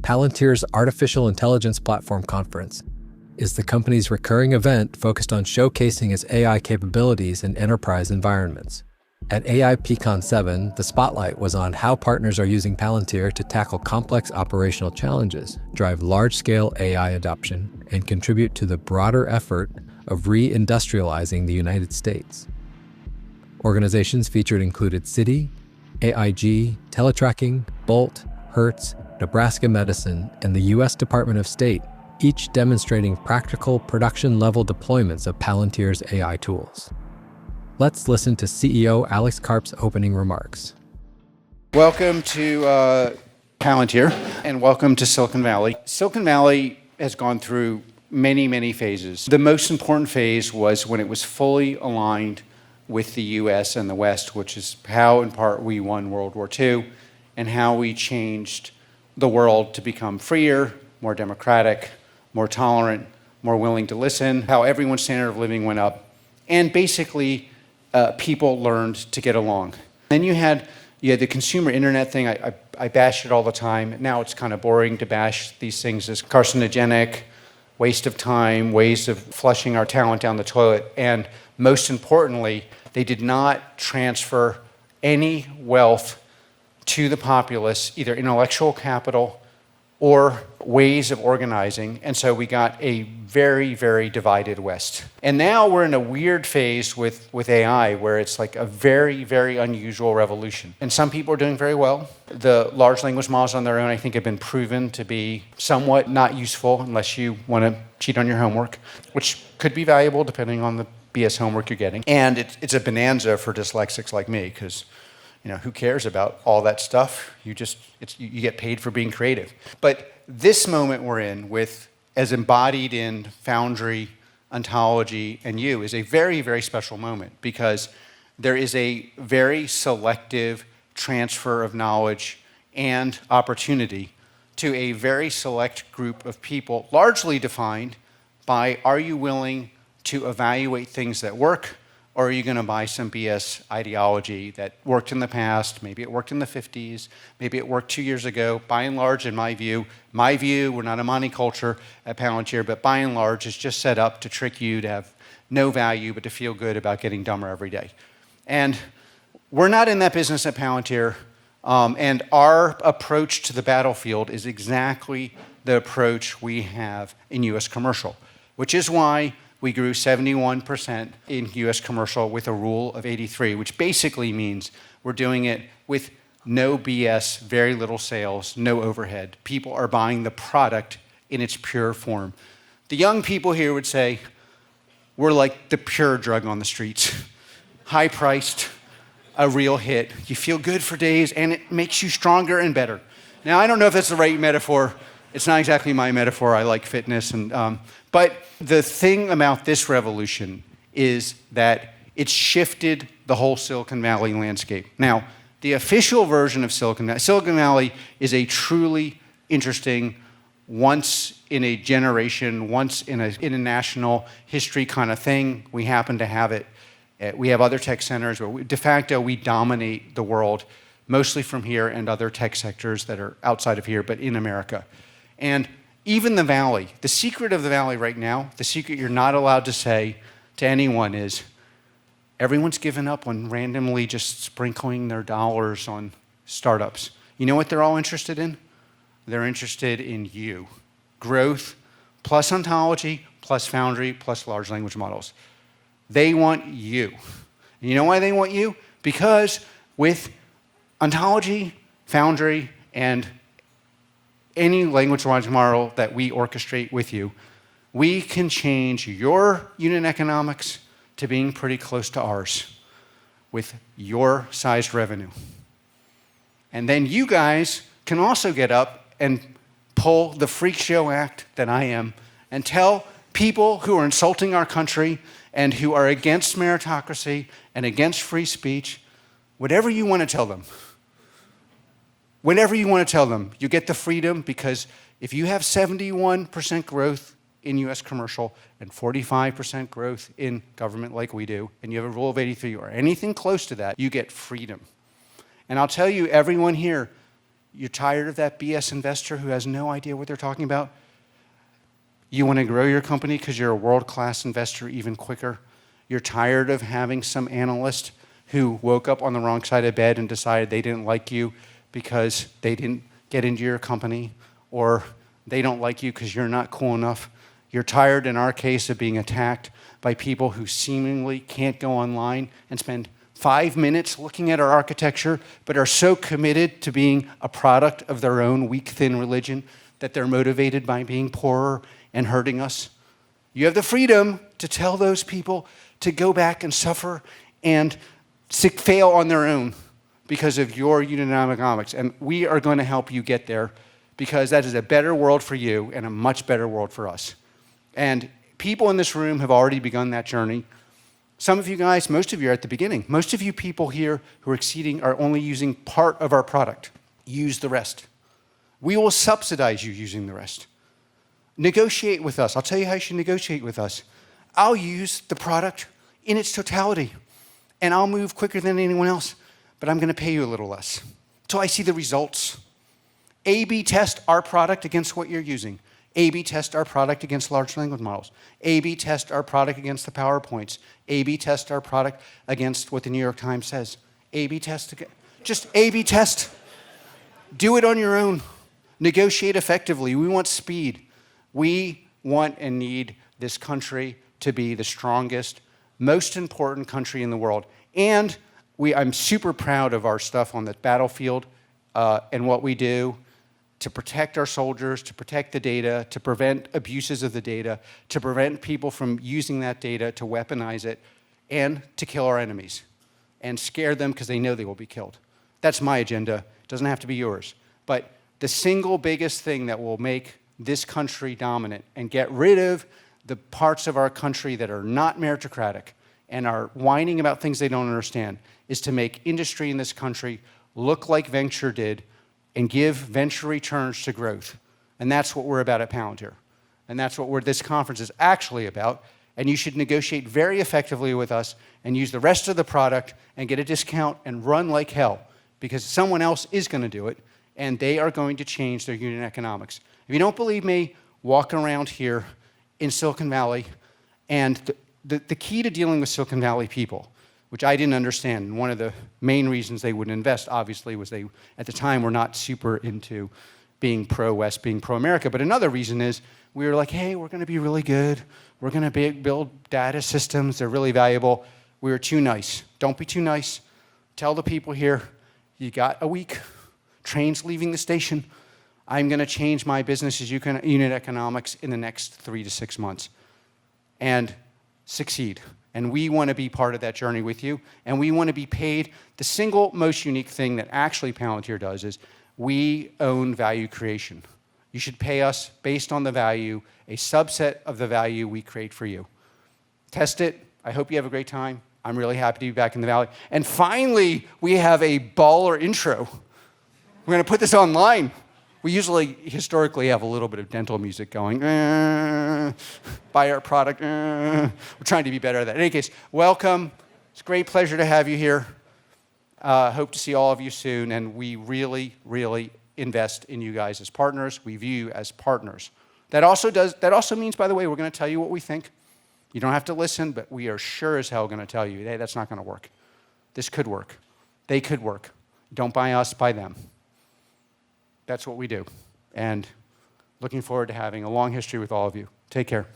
Palantir's Artificial Intelligence Platform Conference is the company's recurring event focused on showcasing its AI capabilities in enterprise environments. At AIP Con 7, the spotlight was on how partners are using Palantir to tackle complex operational challenges, drive large-scale AI adoption, and contribute to the broader effort of re-industrializing the United States. Organizations featured included Citi, AIG, Teletracking, Bolt, Hertz, Nebraska Medicine, and the U.S. Department of State, each demonstrating practical production-level deployments of Palantir's AI tools. Let's listen to CEO Alex Karps' opening remarks. Welcome to Palantir, and welcome to Silicon Valley. Silicon Valley has gone through many, many phases. The most important phase was when it was fully aligned with the U.S. and the West, which is how, in part, we won World War II, and how we changed the world to become freer, more democratic, more tolerant, more willing to listen, how everyone's standard of living went up, and basically people learned to get along. Then you had the consumer internet thing. I bash it all the time. Now it's kind of boring to bash these things as carcinogenic, waste of time, ways of flushing our talent down the toilet. And most importantly, they did not transfer any wealth to the populace, either intellectual capital or ways of organizing. And so we got a very, very divided West. And now we're in a weird phase with AI where it's like a very, very unusual revolution. And some people are doing very well. The large language models on their own, I think, have been proven to be somewhat not useful unless you want to cheat on your homework, which could be valuable depending on the BS homework you're getting. And it's a bonanza for dyslexics like me, because who cares about all that stuff? You get paid for being creative. But this moment we're in, as embodied in Foundry, Ontology, and you, is a very, very special moment, because there is a very selective transfer of knowledge and opportunity to a very select group of people, largely defined by, are you willing to evaluate things that work, or are you going to buy some BS ideology that worked in the past? Maybe it worked in the 50s. Maybe it worked 2 years ago. By and large, in my view, we're not a monoculture at Palantir, but by and large, it's just set up to trick you to have no value, but to feel good about getting dumber every day. And we're not in that business at Palantir, and our approach to the battlefield is exactly the approach we have in U.S. commercial, which is why we grew 71% in U.S. commercial with a rule of 83, which basically means we're doing it with no BS, very little sales, no overhead. People are buying the product in its pure form. The young people here would say, we're like the pure drug on the streets. High-priced, a real hit. You feel good for days, and it makes you stronger and better. Now, I don't know if that's the right metaphor. It's not exactly my metaphor. I like fitness. But the thing about this revolution is that it's shifted the whole Silicon Valley landscape. Now, the official version of Silicon Valley is a truly interesting, once in a generation, once in a national history kind of thing. We happen to have it. We have other tech centers where de facto we dominate the world, mostly from here and other tech sectors that are outside of here, but in America. And even the Valley, the secret of the Valley right now, the secret you're not allowed to say to anyone is everyone's given up on randomly just sprinkling their dollars on startups. You know what they're all interested in? They're interested in you. Growth plus ontology plus Foundry plus large language models. They want you. And you know why they want you? Because with ontology, Foundry, and any language model that we orchestrate with you, we can change your unit economics to being pretty close to ours with your sized revenue. And then you guys can also get up and pull the freak show act that I am and tell people who are insulting our country and who are against meritocracy and against free speech, whatever you want to tell them. Whenever you want to tell them, you get the freedom, because if you have 71% growth in US commercial and 45% growth in government like we do, and you have a rule of 83 or anything close to that, you get freedom. And I'll tell you, everyone here, You're tired of that BS investor who has no idea what they're talking about? You want to grow your company because you're a world-class investor even quicker? You're tired of having some analyst who woke up on the wrong side of bed and decided they didn't like you because they didn't get into your company, or they don't like you because you're not cool enough? You're tired, in our case, of being attacked by people who seemingly can't go online and spend 5 minutes looking at our architecture, but are so committed to being a product of their own weak, thin religion that they're motivated by being poorer and hurting us? You have the freedom to tell those people to go back and suffer and fail on their own because of your unit economics. And we are going to help you get there, because that is a better world for you and a much better world for us. And people in this room have already begun that journey. Some of you guys, most of you are at the beginning. Most of you people here who are exceeding are only using part of our product. Use the rest. We will subsidize you using the rest. Negotiate with us. I'll tell you how you should negotiate with us. I'll use the product in its totality, and I'll move quicker than anyone else, but I'm going to pay you a little less till I see the results. A/B test our product against what you're using. A/B test our product against large language models. A/B test our product against the PowerPoints. A/B test our product against what the New York Times says. A/B test, just A/B test. Do it on your own. Negotiate effectively. We want speed. We want and need this country to be the strongest, most important country in the world. And I'm super proud of our stuff on the battlefield and what we do to protect our soldiers, to protect the data, to prevent abuses of the data, to prevent people from using that data to weaponize it, and to kill our enemies and scare them because they know they will be killed. That's my agenda. It doesn't have to be yours. But the single biggest thing that will make this country dominant and get rid of the parts of our country that are not meritocratic and are whining about things they don't understand is to make industry in this country look like venture did and give venture returns to growth. And that's what we're about at Palantir. And that's what this conference is actually about. And you should negotiate very effectively with us and use the rest of the product and get a discount and run like hell, because someone else is going to do it, and they are going to change their unit economics. If you don't believe me, walk around here in Silicon Valley. And the key to dealing with Silicon Valley people, which I didn't understand, and one of the main reasons they wouldn't invest, obviously, was they, at the time, were not super into being pro-West, being pro-America. But another reason is we were like, hey, we're going to be really good. We're going to build data systems. They're really valuable. We were too nice. Don't be too nice. Tell the people here, you got a week. Train's leaving the station. I'm going to change my business's unit economics in the next 3 to 6 months and succeed. And we want to be part of that journey with you, and we want to be paid. The single most unique thing that actually Palantir does is we own value creation. You should pay us based on the value, a subset of the value we create for you. Test it. I hope you have a great time. I'm really happy to be back in the Valley. And finally, we have a baller intro. We're going to put this online. We usually, historically, have a little bit of dental music going. Buy our product. We're trying to be better at that. In any case, welcome. It's a great pleasure to have you here. Hope to see all of you soon. And we really, really invest in you guys as partners. We view you as partners. That also means, by the way, we're going to tell you what we think. You don't have to listen, but we are sure as hell going to tell you, hey, that's not going to work. This could work. They could work. Don't buy us, buy them. That's what we do. And looking forward to having a long history with all of you. Take care.